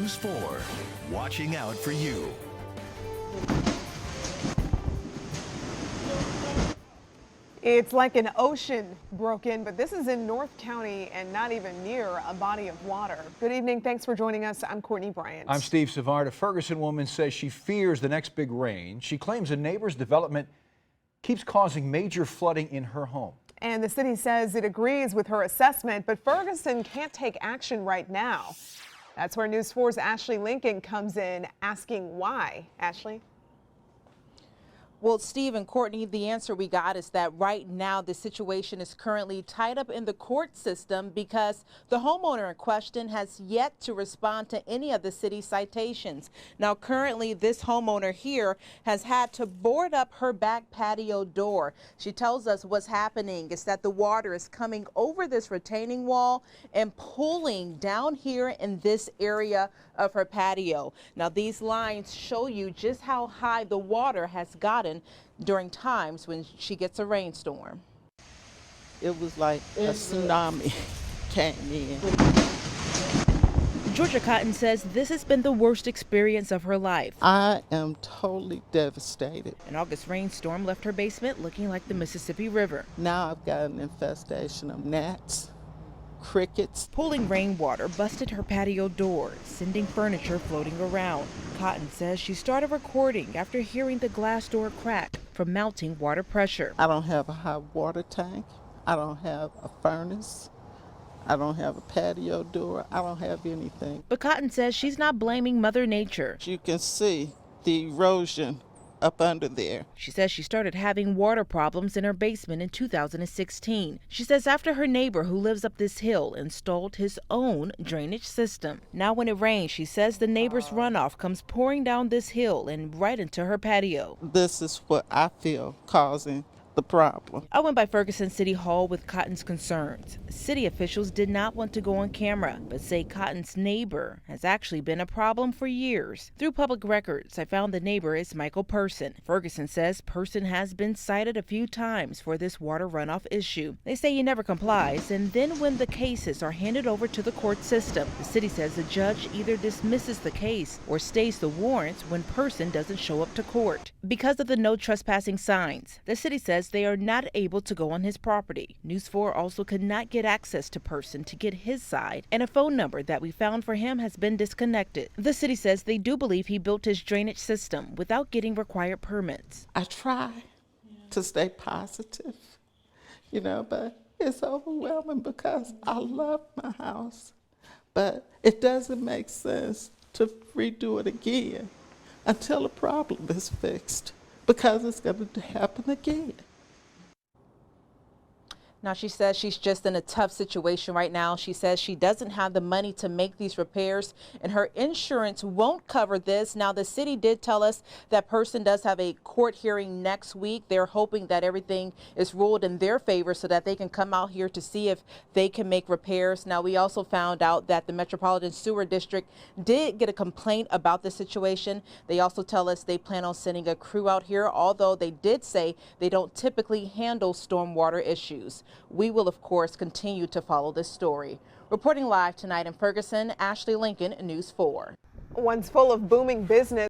News 4, watching out for you. It's like an ocean broke in, but this is in North County and not even near a body of water. Good evening. Thanks for joining us. I'm Courtney Bryant. I'm Steve Savard. A Ferguson woman says she fears the next big rain. She claims a neighbor's development keeps causing major flooding in her home. And the city says it agrees with her assessment, but Ferguson can't take action right now. That's where News 4's Ashley Lincoln comes in, asking why. Ashley? Well, Steve and Courtney, the answer we got is that right now the situation is currently tied up in the court system because the homeowner in question has yet to respond to any of the city citations. Now, currently, this homeowner here has had to board up her back patio door. She tells us what's happening is that the water is coming over this retaining wall and pulling down here in this area of her patio. Now, these lines show you just how high the water has gotten during times when she gets a rainstorm. It was like a tsunami came in. Georgia Cotton says this has been the worst experience of her life. I am totally devastated. An August rainstorm left her basement looking like the Mississippi River. Now I've got an infestation of gnats, crickets. Pooling rainwater busted her patio door, sending furniture floating around. Cotton says she started recording after hearing the glass door crack from mounting water pressure. I don't have a hot water tank. I don't have a furnace. I don't have a patio door. I don't have anything. But Cotton says she's not blaming Mother Nature. You can see the erosion up under there. She says she started having water problems in her basement in 2016. She says after her neighbor who lives up this hill installed his own drainage system. Now when it rains, she says the neighbor's runoff comes pouring down this hill and right into her patio. This is what I feel causing the problem. I went by Ferguson City Hall with Cotton's concerns. City officials did not want to go on camera, but say Cotton's neighbor has actually been a problem for years. Through public records, I found the neighbor is Michael Person. Ferguson says Person has been cited a few times for this water runoff issue. They say he never complies, and then when the cases are handed over to the court system, the city says the judge either dismisses the case or stays the warrants when Person doesn't show up to court. Because of the no trespassing signs, the city says they are not able to go on his property. News 4 also could not get access to Person to get his side, and a phone number that we found for him has been disconnected. The city says they do believe he built his drainage system without getting required permits. I try to stay positive, but it's overwhelming because I love my house. But it doesn't make sense to redo it again until the problem is fixed, because it's going to happen again. Now, she says she's just in a tough situation right now. She says she doesn't have the money to make these repairs and her insurance won't cover this. Now, the city did tell us that Person does have a court hearing next week. They're hoping that everything is ruled in their favor so that they can come out here to see if they can make repairs. Now, we also found out that the Metropolitan Sewer District did get a complaint about the situation. They also tell us they plan on sending a crew out here, although they did say they don't typically handle stormwater issues. We will, of course, continue to follow this story. Reporting live tonight in Ferguson, Ashley Lincoln, News 4. One's full of booming business.